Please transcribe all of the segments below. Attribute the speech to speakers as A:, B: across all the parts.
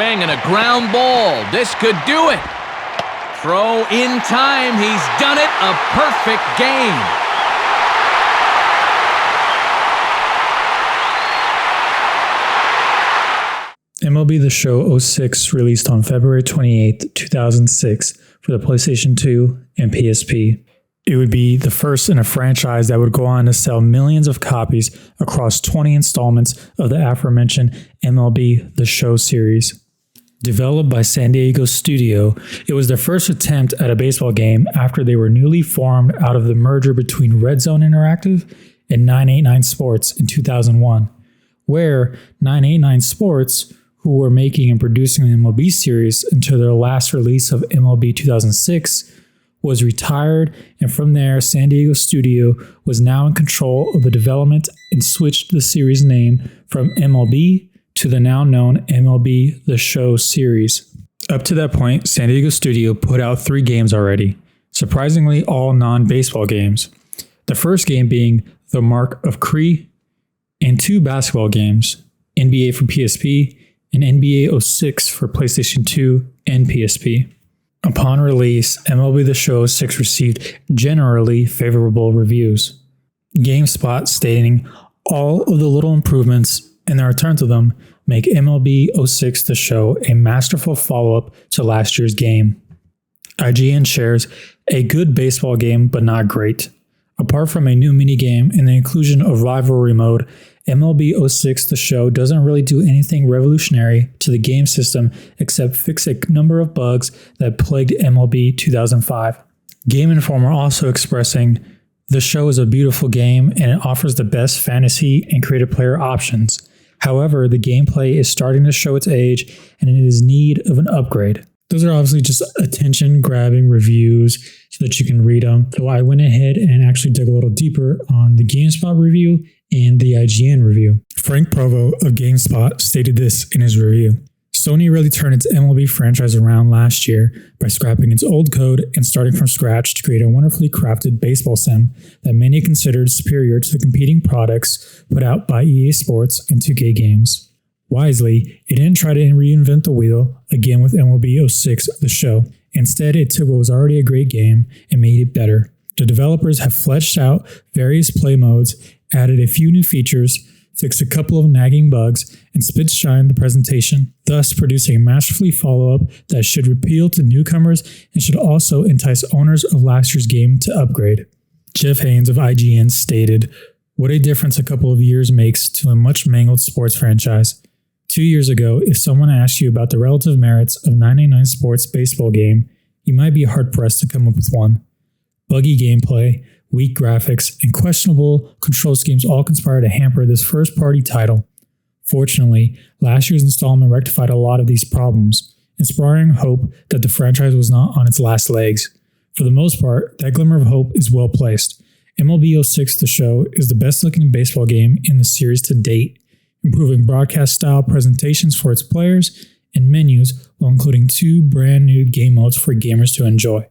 A: swing and a ground ball. This could do it. Throw in time. He's done it. A perfect game.
B: MLB The Show 06 released on February 28, 2006 for the PlayStation 2 and PSP. It would be the first in a franchise that would go on to sell millions of copies across 20 installments of the aforementioned MLB The Show series. Developed by San Diego Studio, it was their first attempt at a baseball game after they were newly formed out of the merger between Red Zone Interactive and 989 Sports in 2001, where 989 Sports, who were making and producing the MLB series until their last release of MLB 2006, was retired, and from there, San Diego Studio was now in control of the development and switched the series name from MLB to the now known MLB The Show series. Up to that point, San Diego Studio put out 3 games already, surprisingly all non-baseball games. The first game being The Mark of Cree, and 2 basketball games, NBA for PSP and NBA 06 for PlayStation 2 and PSP. Upon release, MLB The Show 06 received generally favorable reviews. GameSpot stating all of the little improvements and the return to them make MLB 06 The Show a masterful follow-up to last year's game. IGN shares a good baseball game but not great. Apart from a new minigame and the inclusion of rivalry mode, MLB 06 The Show doesn't really do anything revolutionary to the game system except fix a number of bugs that plagued MLB 2005. Game Informer also expressing, "The show is a beautiful game and it offers the best fantasy and creative player options. However, the gameplay is starting to show its age and it is in need of an upgrade." Those are obviously just attention-grabbing reviews so that you can read them. So I went ahead and actually dug a little deeper on the GameSpot review and the IGN review. Frank Provo of GameSpot stated this in his review. Sony really turned its MLB franchise around last year by scrapping its old code and starting from scratch to create a wonderfully crafted baseball sim that many considered superior to the competing products put out by EA Sports and 2K games. Wisely, it didn't try to reinvent the wheel again with MLB 06 The Show. Instead, it took what was already a great game and made it better. The developers have fleshed out various play modes, added a few new features, fixed a couple of nagging bugs, and spit-shined the presentation, thus producing a masterfully follow-up that should appeal to newcomers and should also entice owners of last year's game to upgrade. Jeff Haynes of IGN stated, "What a difference a couple of years makes to a much-mangled sports franchise. 2 years ago, if someone asked you about the relative merits of 989 Sports baseball game, you might be hard-pressed to come up with one. Buggy gameplay, weak graphics, and questionable control schemes all conspire to hamper this first-party title. Fortunately, last year's installment rectified a lot of these problems, inspiring hope that the franchise was not on its last legs. For the most part, that glimmer of hope is well placed. MLB 06 The Show is the best-looking baseball game in the series to date, improving broadcast-style presentations for its players and menus while including 2 brand new game modes for gamers to enjoy."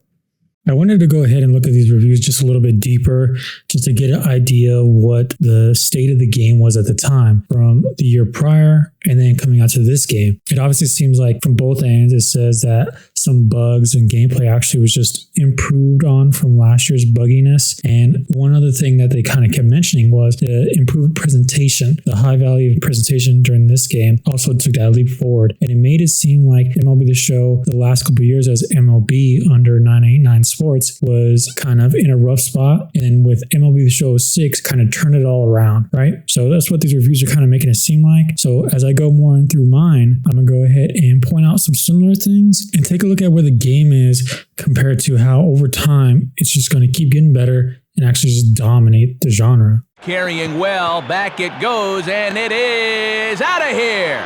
B: I wanted to go ahead and look at these reviews just a little bit deeper, just to get an idea of what the state of the game was at the time from the year prior and then coming out to this game. It obviously seems like from both ends, it says that some bugs and gameplay actually was just improved on from last year's bugginess. And one other thing that they kind of kept mentioning was the improved presentation. The high value of presentation during this game also took that leap forward. And it made it seem like MLB The Show the last couple of years as MLB under 989 Sports was kind of in a rough spot. And then with MLB The Show 06 kind of turned it all around, right? So that's what these reviews are kind of making it seem like. So as I go more in through mine, I'm going to go ahead and point out some similar things and take a look at where the game is compared to how over time it's just going to keep getting better and actually just dominate the genre.
A: Carrying well, back it goes, and it is out of here.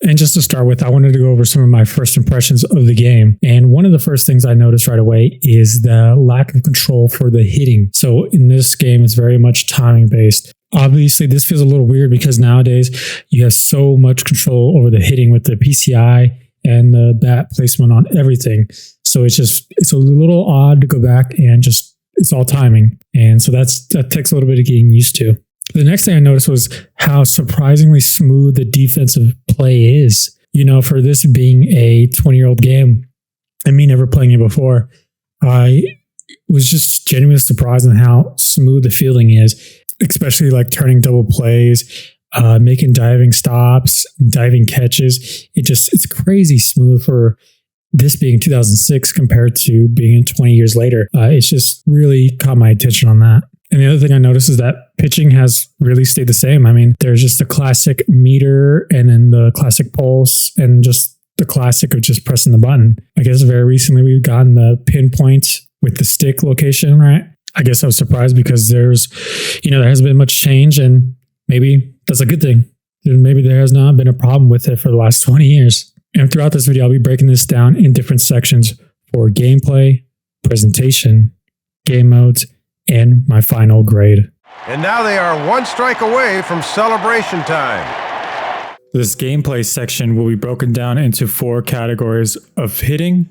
B: And just to start with, I wanted to go over some of my first impressions of the game. And one of the first things I noticed right away is the lack of control for the hitting. So in this game, it's very much timing based. Obviously, this feels a little weird because nowadays you have so much control over the hitting with the PCI and the bat placement on everything. So it's a little odd to go back and just, it's all timing. And so that takes a little bit of getting used to. The next thing I noticed was how surprisingly smooth the defensive play is. For this being a 20-year-old game and me never playing it before, I was just genuinely surprised on how smooth the fielding is, especially like turning double plays, making diving stops, diving catches. It's crazy smooth for this being 2006 compared to being 20 years later. It's just really caught my attention on that. And the other thing I noticed is that pitching has really stayed the same. I mean, there's just the classic meter and then the classic pulse and just the classic of just pressing the button. I guess very recently we've gotten the pinpoint with the stick location, right? I guess I was surprised because there hasn't been much change, and maybe that's a good thing. Maybe there has not been a problem with it for the last 20 years. And throughout this video, I'll be breaking this down in different sections for gameplay, presentation, game modes, and my final grade.
C: And now they are one strike away from celebration time.
B: This gameplay section will be broken down into 4 categories of hitting,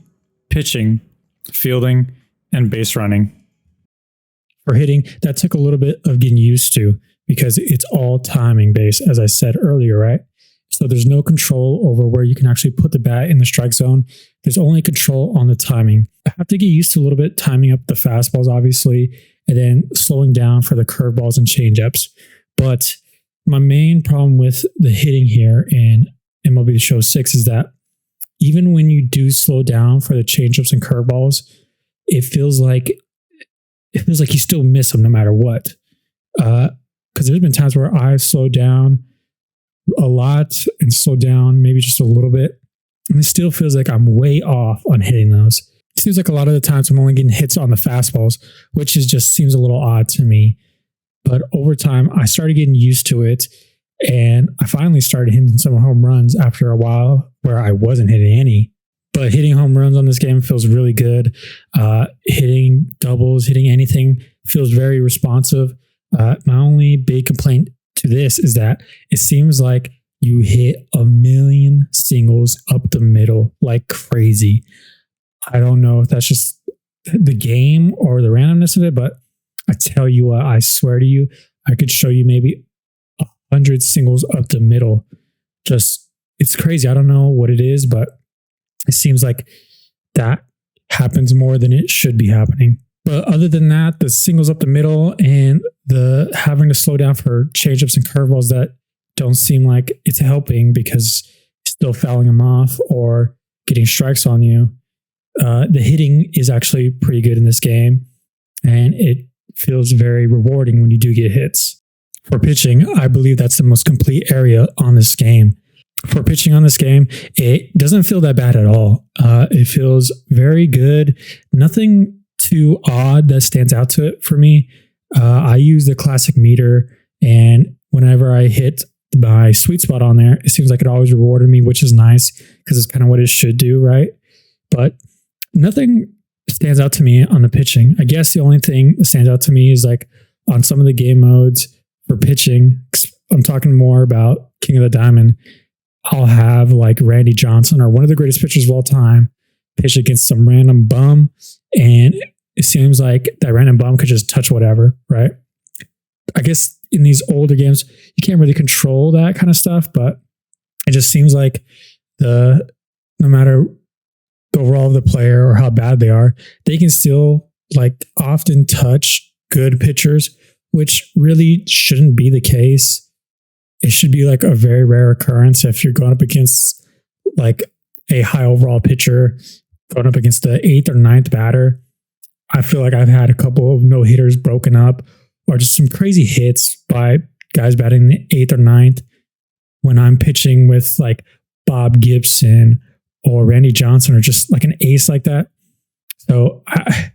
B: pitching, fielding, and base running. For hitting, that took a little bit of getting used to because it's all timing based, as I said earlier, right? So there's no control over where you can actually put the bat in the strike zone. There's only control on the timing. I have to get used to a little bit timing up the fastballs, obviously, and then slowing down for the curveballs and changeups. But my main problem with the hitting here in MLB The Show 6 is that even when you do slow down for the changeups and curveballs, it feels like you still miss them no matter what. Because there's been times where I've slowed down a lot and slowed down maybe just a little bit, and it still feels like I'm way off on hitting those. It seems like a lot of the times I'm only getting hits on the fastballs, which just seems a little odd to me. But over time, I started getting used to it, and I finally started hitting some home runs after a while where I wasn't hitting any. But hitting home runs on this game feels really good. Hitting doubles, hitting anything feels very responsive. My only big complaint to this is that it seems like you hit a million singles up the middle like crazy. I don't know if that's just the game or the randomness of it, but I tell you what, I swear to you, I could show you maybe 100 singles up the middle. It's crazy. I don't know what it is, but it seems like that happens more than it should be happening. But other than that, the singles up the middle and the having to slow down for changeups and curveballs that don't seem like it's helping because you're still fouling them off or getting strikes on you. The hitting is actually pretty good in this game, and it feels very rewarding when you do get hits. For pitching, I believe that's the most complete area on this game. For pitching on this game, it doesn't feel that bad at all. It feels very good. Nothing too odd that stands out to it for me. I use the classic meter, and whenever I hit my sweet spot on there, it seems like it always rewarded me, which is nice because it's kind of what it should do, right? But nothing stands out to me on the pitching. I guess the only thing that stands out to me is like on some of the game modes for pitching. I'm talking more about King of the Diamond. I'll have like Randy Johnson or one of the greatest pitchers of all time pitch against some random bum, and it seems like that random bum could just touch whatever, right? I guess in these older games, you can't really control that kind of stuff, but it just seems like no matter the overall of the player or how bad they are, they can still like often touch good pitchers, which really shouldn't be the case. It should be like a very rare occurrence if you're going up against like a high overall pitcher, going up against the 8th or 9th batter. I feel like I've had a couple of no-hitters broken up or just some crazy hits by guys batting the 8th or 9th when I'm pitching with like Bob Gibson or Randy Johnson or just like an ace like that. So I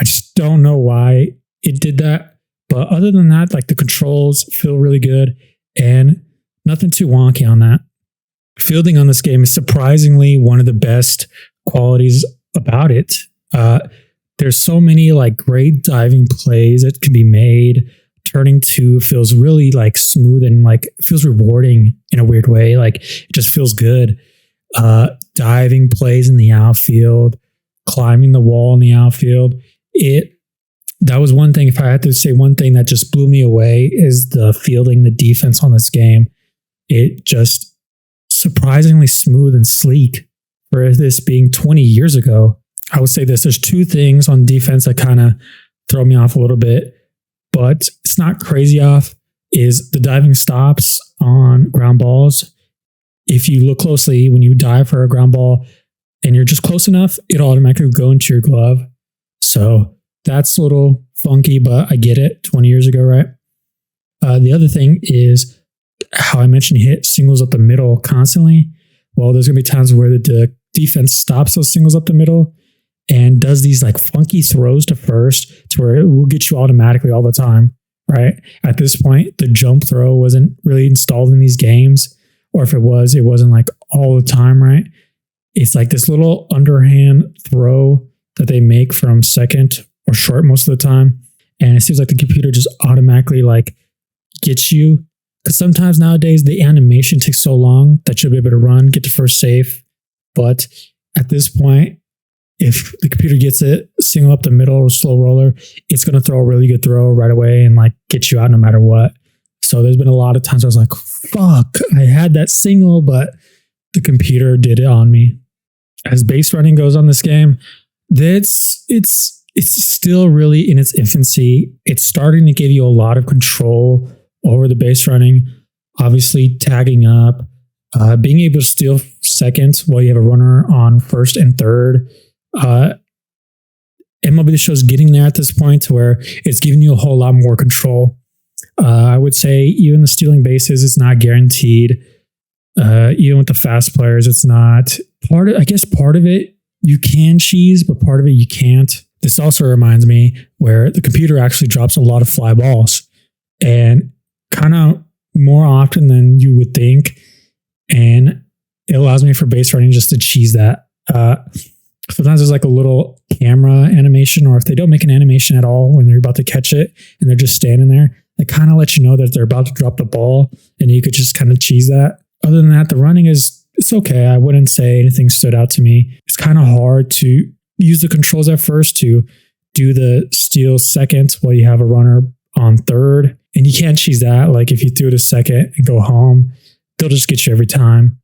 B: just don't know why it did that. But other than that, like the controls feel really good and nothing too wonky on that. Fielding on this game is surprisingly one of the best qualities about it. There's so many like great diving plays that can be made. Turning two feels really like smooth and like feels rewarding in a weird way. Like it just feels good. Diving plays in the outfield, climbing the wall in the outfield. It that was one thing. If I had to say one thing that just blew me away is the fielding, the defense on this game. It just surprisingly smooth and sleek for this being 20 years ago. I would say this, there's two things on defense that kind of throw me off a little bit, but it's not crazy off, is the diving stops on ground balls. If you look closely, when you dive for a ground ball and you're just close enough, it'll automatically go into your glove. So that's a little funky, but I get it. 20 years ago, right? The other thing is how I mentioned you hit singles up the middle constantly. Well, there's going to be times where the defense stops those singles up the middle and does these like funky throws to first to where it will get you automatically all the time, right? At this point, the jump throw wasn't really installed in these games, or if it was, it wasn't like all the time, right? It's like this little underhand throw that they make from second or short most of the time. And it seems like the computer just automatically like gets you. Because sometimes nowadays the animation takes so long that you'll be able to run, get to first safe. But at this point, if the computer gets it, single up the middle or slow roller, it's going to throw a really good throw right away and like get you out no matter what. So there's been a lot of times I was like, fuck, I had that single, but the computer did it on me. As base running goes on this game, it's still really in its infancy. It's starting to give you a lot of control over the base running, obviously tagging up, being able to steal seconds while you have a runner on first and third. MLB The Show is getting there at this point to where it's giving you a whole lot more control. I would say even the stealing bases, it's not guaranteed. Even with the fast players, it's not. Part of it you can cheese, but part of it you can't. This also reminds me where the computer actually drops a lot of fly balls, and kind of more often than you would think. And it allows me for base running just to cheese that. Sometimes there's like a little camera animation, or if they don't make an animation at all when they're about to catch it and they're just standing there, they kind of let you know that they're about to drop the ball, and you could just kind of cheese that. Other than that, the running it's okay. I wouldn't say anything stood out to me. It's kind of hard to use the controls at first to do the steal second while you have a runner on third. And you can't cheese that. Like if you threw it a second and go home, they'll just get you every time.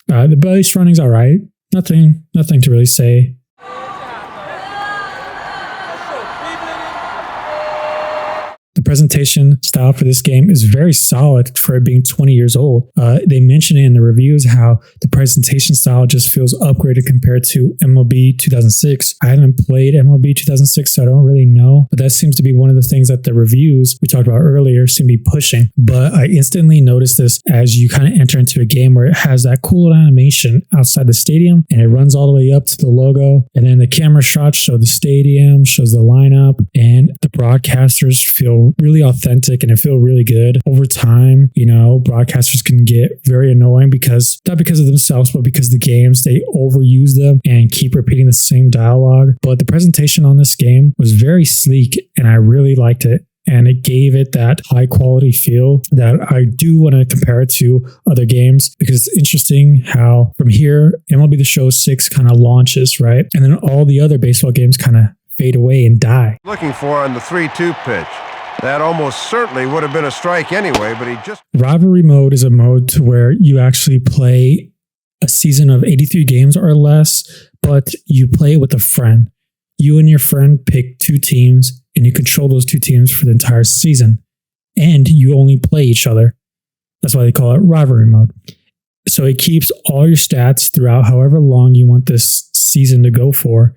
B: The base running's all right. Nothing to really say. The presentation style for this game is very solid for it being 20 years old. They mention it in the reviews how the presentation style just feels upgraded compared to MLB 2006. I haven't played MLB 2006, so I don't really know, but that seems to be one of the things that the reviews we talked about earlier seem to be pushing. But I instantly noticed this as you kind of enter into a game where it has that cool animation outside the stadium, and it runs all the way up to the logo, and then the camera shots show the stadium, shows the lineup, and the broadcasters feel really authentic and it feel really good. Over time, broadcasters can get very annoying because not because of themselves, but because the games, they overuse them and keep repeating the same dialogue. But the presentation on this game was very sleek and I really liked it. And it gave it that high quality feel that I do want to compare it to other games, because it's interesting how from here, MLB The Show 6 kind of launches, right? And then all the other baseball games kind of fade away and die.
C: Looking for on the 3-2 pitch. That almost certainly would have been a strike anyway, but he just...
B: Rivalry mode is a mode to where you actually play a season of 83 games or less, but you play with a friend. You and your friend pick two teams, and you control those two teams for the entire season. And you only play each other. That's why they call it rivalry mode. So it keeps all your stats throughout however long you want this season to go for.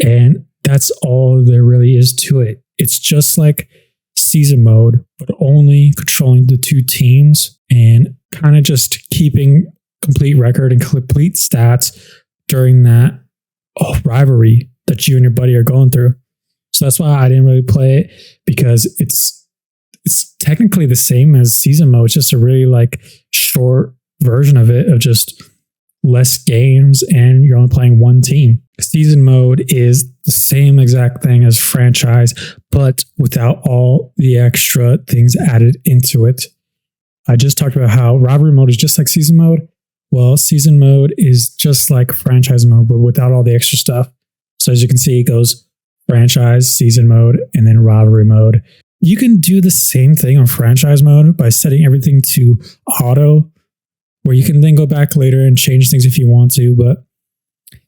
B: And that's all there really is to it. It's just like season mode, but only controlling the two teams and kind of just keeping complete record and complete stats during that rivalry that you and your buddy are going through. So that's why I didn't really play it, because it's technically the same as season mode. It's just a really like short version of it, of just less games and you're only playing one team. Season mode is the same exact thing as franchise, but without all the extra things added into it. I just talked about how rivalry mode is just like season mode. Well, season mode is just like franchise mode, but without all the extra stuff. So as you can see, it goes franchise, season mode, and then rivalry mode. You can do the same thing on franchise mode by setting everything to auto, where you can then go back later and change things if you want to. But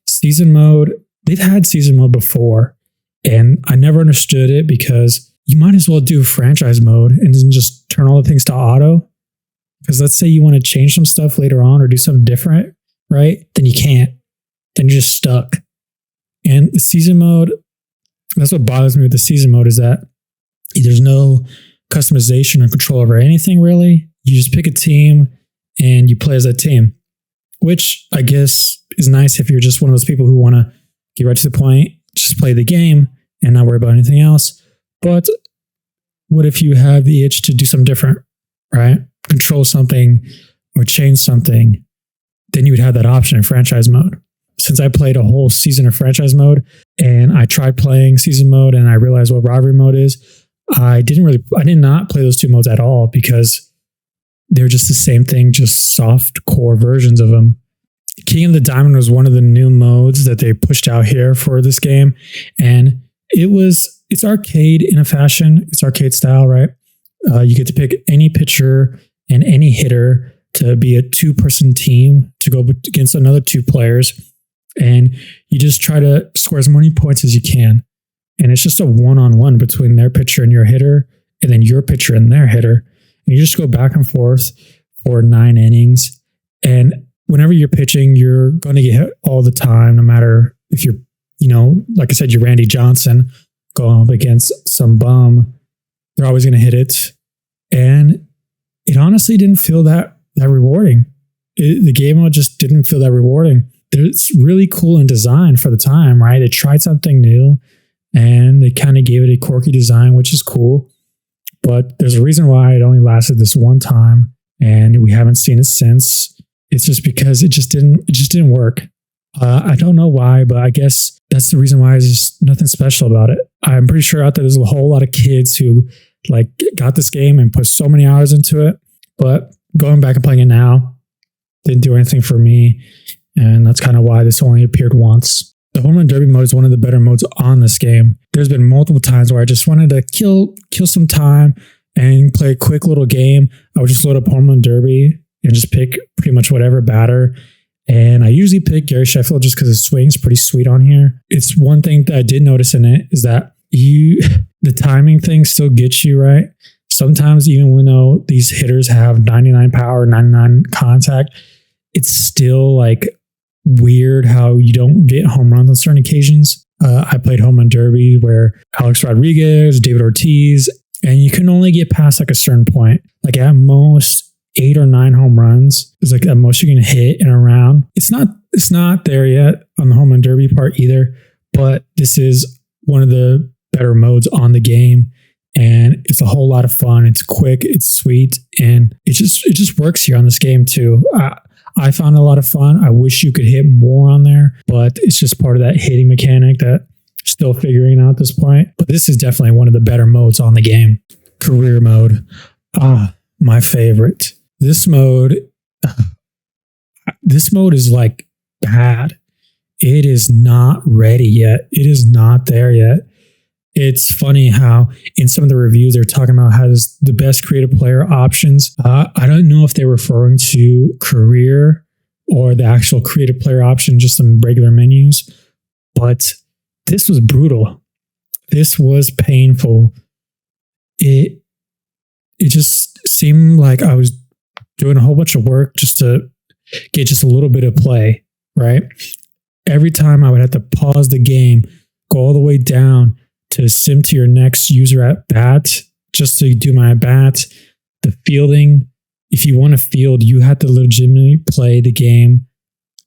B: season mode, they've had season mode before, and I never understood it because you might as well do franchise mode and then just turn all the things to auto. Because let's say you want to change some stuff later on or do something different, right? Then you can't. Then you're just stuck. And the season mode, that's what bothers me with the season mode, is that there's no customization or control over anything really. You just pick a team and you play as that team, which I guess is nice if you're just one of those people who want to get right to the point, just play the game and not worry about anything else. But what if you have the itch to do something different, right? Control something or change something, then you would have that option in franchise mode. Since I played a whole season of franchise mode and I tried playing season mode and I realized what rivalry mode is, I did not play those two modes at all because they're just the same thing, just soft core versions of them. King of the Diamond was one of the new modes that they pushed out here for this game. And it's arcade in a fashion. It's arcade style, right? You get to pick any pitcher and any hitter to be a two-person team to go against another two players. And you just try to score as many points as you can. And it's just a one-on-one between their pitcher and your hitter, and then your pitcher and their hitter. And you just go back and forth for 9 innings. And whenever you're pitching, you're going to get hit all the time, no matter if you're, like I said, you're Randy Johnson going up against some bum. They're always going to hit it. And it honestly didn't feel that rewarding. The game mode just didn't feel that rewarding. It's really cool in design for the time, right? They tried something new and they kind of gave it a quirky design, which is cool. But there's a reason why it only lasted this one time and we haven't seen it since. It's just because it just didn't work. I don't know why, but I guess that's the reason why there's just nothing special about it. I'm pretty sure out there there's a whole lot of kids who got this game and put so many hours into it, but going back and playing it now didn't do anything for me. And that's kind of why this only appeared once. The Home Run Derby mode is one of the better modes on this game. There's been multiple times where I just wanted to kill some time and play a quick little game. I would just load up Home Run Derby and just pick pretty much whatever batter. And I usually pick Gary Sheffield just because his swing's pretty sweet on here. It's one thing that I did notice in it is that the timing thing still gets you, right? Sometimes even when though these hitters have 99 power, 99 contact, it's still weird how you don't get home runs on certain occasions. I played Home Run Derby where Alex Rodriguez, David Ortiz, and you can only get past a certain point. At most 8 or 9 home runs is at most you're going to hit in a round. It's not there yet on the Home Run Derby part either, but this is one of the better modes on the game. And it's a whole lot of fun. It's quick, it's sweet, and it just works here on this game too. I found it a lot of fun. I wish you could hit more on there, but it's just part of that hitting mechanic that I'm still figuring out at this point. But this is definitely one of the better modes on the game. Career mode. My favorite. This mode is bad. It is not ready yet. It is not there yet. It's funny how in some of the reviews they're talking about how it's the best creative player options. I don't know if they're referring to career or the actual creative player option, just some regular menus. But this was brutal. This was painful. It just seemed like I was doing a whole bunch of work just to get just a little bit of play, right? Every time I would have to pause the game, go all the way down to sim to your next user at bat, just to do my at bat. The fielding, if you want to field, you have to legitimately play the game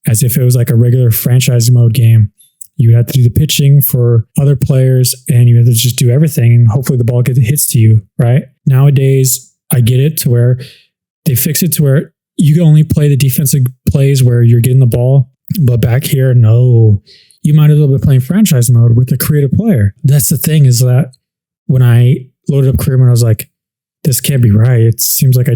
B: as if it was a regular franchise mode game. You have to do the pitching for other players and you have to just do everything and hopefully the ball hits to you, right? Nowadays, I get it to where they fix it to where you can only play the defensive plays where you're getting the ball. But back here, no. You might as well be playing franchise mode with a creative player. That's the thing is that when I loaded up career mode, I was like, this can't be right. It seems like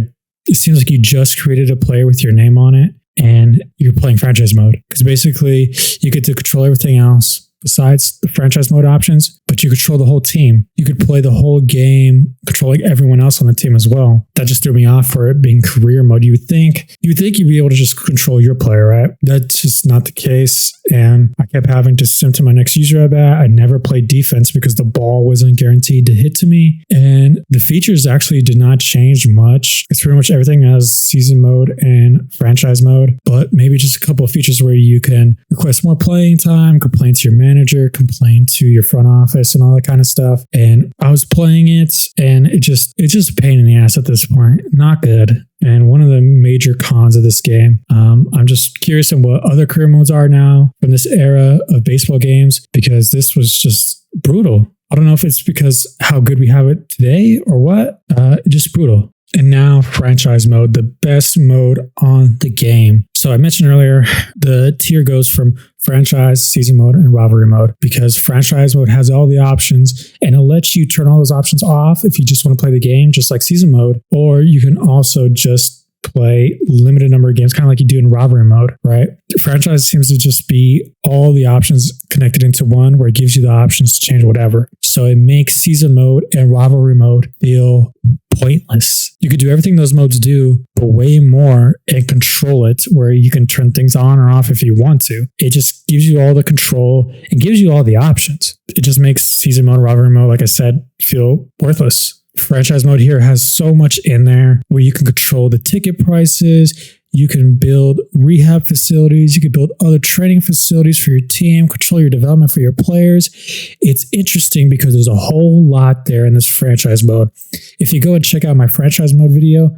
B: you just created a player with your name on it and you're playing franchise mode. Because basically you get to control everything else besides the franchise mode options, but you control the whole team. You could play the whole game controlling everyone else on the team as well. That just threw me off for it being career mode. You would think you'd be able to just control your player, right? That's just not the case. And I kept having to sim to my next user at bat. I never played defense because the ball wasn't guaranteed to hit to me. And the features actually did not change much. It's pretty much everything as season mode and franchise mode, but maybe just a couple of features where you can request more playing time, complain to your manager, complain to your front office and all that kind of stuff. And I was playing it and it's just a pain in the ass at this point. Not good. And one of the major cons of this game, I'm just curious on what other career modes are now from this era of baseball games, because this was just brutal. I don't know if it's because how good we have it today or what, just brutal. And now franchise mode, the best mode on the game. So I mentioned earlier, the tier goes from franchise, season mode, and rivalry mode, because franchise mode has all the options and it lets you turn all those options off if you just want to play the game, just like season mode, or you can also just play limited number of games, kind of like you do in rivalry mode, right? Franchise seems to just be all the options connected into one, where it gives you the options to change whatever. So it makes season mode and rivalry mode feel pointless. You could do everything those modes do, but way more, and control it where you can turn things on or off if you want to. It just gives you all the control and gives you all the options. It just makes season mode, rivalry mode, like I said, feel worthless. Franchise mode here has so much in there where you can control the ticket prices, you can build rehab facilities, you can build other training facilities for your team, control your development for your players. It's interesting because there's a whole lot there in this franchise mode. If you go and check out my franchise mode video,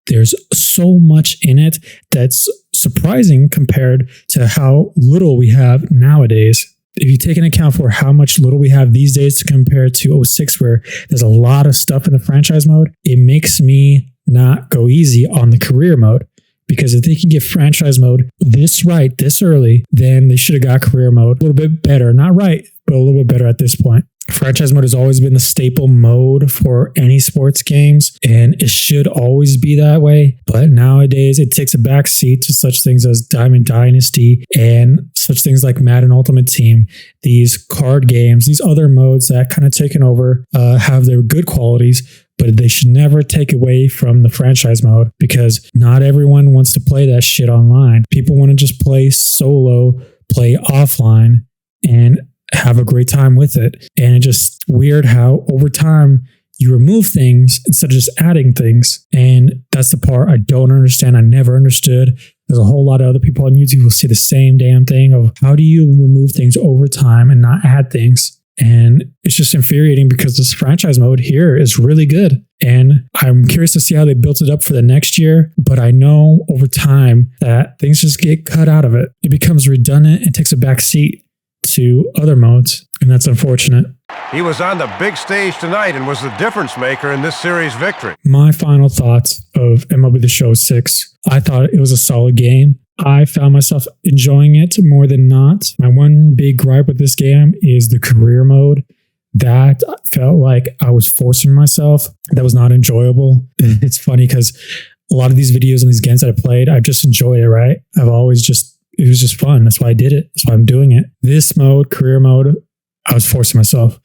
B: there's so much in it that's surprising compared to how little we have nowadays. If you take into account for how much little we have these days to compare to 06, where there's a lot of stuff in the franchise mode, it makes me not go easy on the career mode. Because if they can get franchise mode this right, this early, then they should have got career mode a little bit better. Not right, but a little bit better at this point. Franchise mode has always been the staple mode for any sports games, and it should always be that way. But nowadays, it takes a back seat to such things as Diamond Dynasty and such things like Madden Ultimate Team. These card games, these other modes that kind of taken over, have their good qualities, but they should never take away from the franchise mode, because not everyone wants to play that shit online. People want to just play solo, play offline, and have a great time with it. And it's just weird how over time you remove things instead of just adding things. And that's the part I don't understand. I never understood. There's a whole lot of other people on YouTube who say the same damn thing of how do you remove things over time and not add things? And it's just infuriating because this franchise mode here is really good. And I'm curious to see how they built it up for the next year. But I know over time that things just get cut out of it. It becomes redundant and takes a back seat to other modes. And that's unfortunate.
C: He was on the big stage tonight and was the difference maker in this series victory.
B: My final thoughts of MLB The Show 6. I thought it was a solid game. I found myself enjoying it more than not. My one big gripe with this game is the career mode. That felt like I was forcing myself. That was not enjoyable. It's funny because a lot of these videos and these games that I played, I've just enjoyed it, right? It was just fun. That's why I did it. That's why I'm doing it. This mode, career mode, I was forcing myself.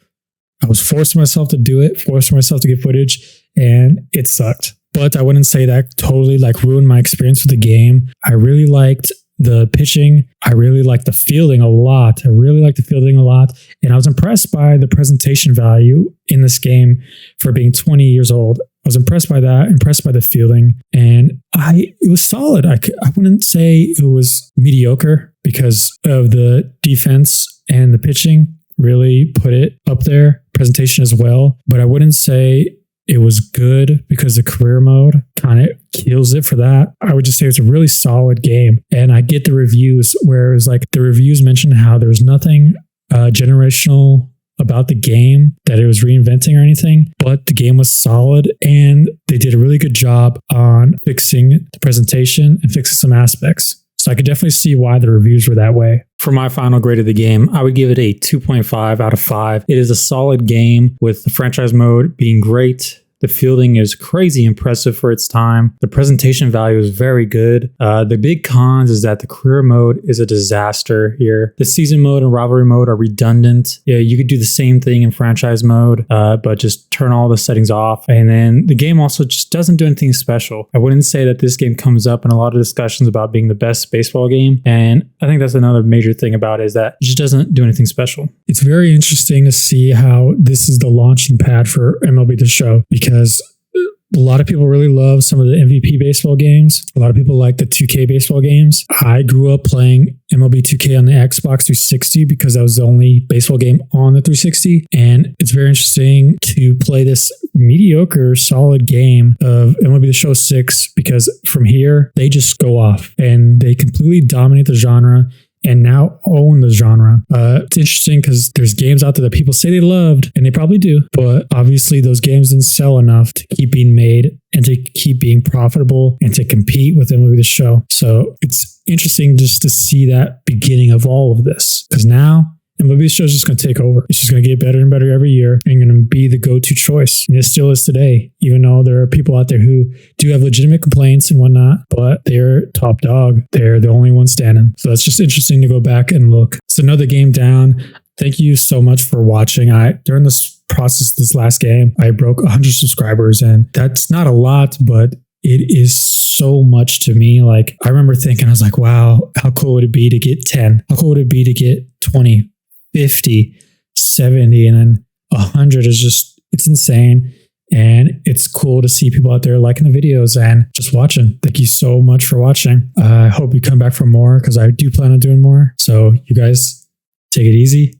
B: I was forcing myself to do it, forcing myself to get footage, and it sucked. But I wouldn't say that totally ruined my experience with the game. I really liked the pitching. I really liked the fielding a lot. And I was impressed by the presentation value in this game for being 20 years old. I was impressed by that, impressed by the fielding, and it was solid. I wouldn't say it was mediocre because of the defense and the pitching really put it up there, presentation as well. But I wouldn't say it was good because the career mode kind of kills it for that. I would just say it's a really solid game. And I get the reviews where it was the reviews mentioned how there was nothing generational about the game, that it was reinventing or anything, but the game was solid and they did a really good job on fixing the presentation and fixing some aspects. So I could definitely see why the reviews were that way. For my final grade of the game, I would give it a 2.5 out of 5. It is a solid game with the franchise mode being great, The fielding is crazy impressive for its time. The presentation value is very good. The big cons is that the career mode is a disaster here. The season mode and rivalry mode are redundant. Yeah, you could do the same thing in franchise mode, but just turn all the settings off. And then the game also just doesn't do anything special. I wouldn't say that this game comes up in a lot of discussions about being the best baseball game. And I think that's another major thing about it, is that it just doesn't do anything special. It's very interesting to see how this is the launching pad for MLB The Show, because a lot of people really love some of the MVP baseball games. A lot of people like the 2K baseball games. I grew up playing MLB 2K on the Xbox 360 because that was the only baseball game on the 360. And it's very interesting to play this mediocre, solid game of MLB The Show 6, because from here, they just go off and they completely dominate the genre and now own the genre. It's interesting because there's games out there that people say they loved, and they probably do, but obviously those games didn't sell enough to keep being made and to keep being profitable and to compete with MLB The Show. So it's interesting just to see that beginning of all of this, because now MLB The Show is just going to take over. It's just going to get better and better every year and going to be the go-to choice. And it still is today, even though there are people out there who do have legitimate complaints and whatnot, but they're top dog. They're the only one standing. So it's just interesting to go back and look. It's another game down. Thank you so much for watching. During this process, this last game, I broke 100 subscribers, and that's not a lot, but it is so much to me. Like, I remember thinking, I was like, wow, how cool would it be to get 10? How cool would it be to get 20? 50, 70, and then 100 is just, it's insane. And it's cool to see people out there liking the videos and just watching. Thank you so much for watching. I hope you come back for more, because I do plan on doing more. So you guys take it easy,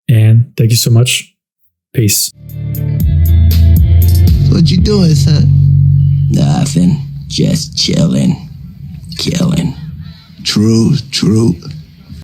B: and thank you so much. Peace.
D: What you doing, son? Nothing. Just chilling. Killing. True.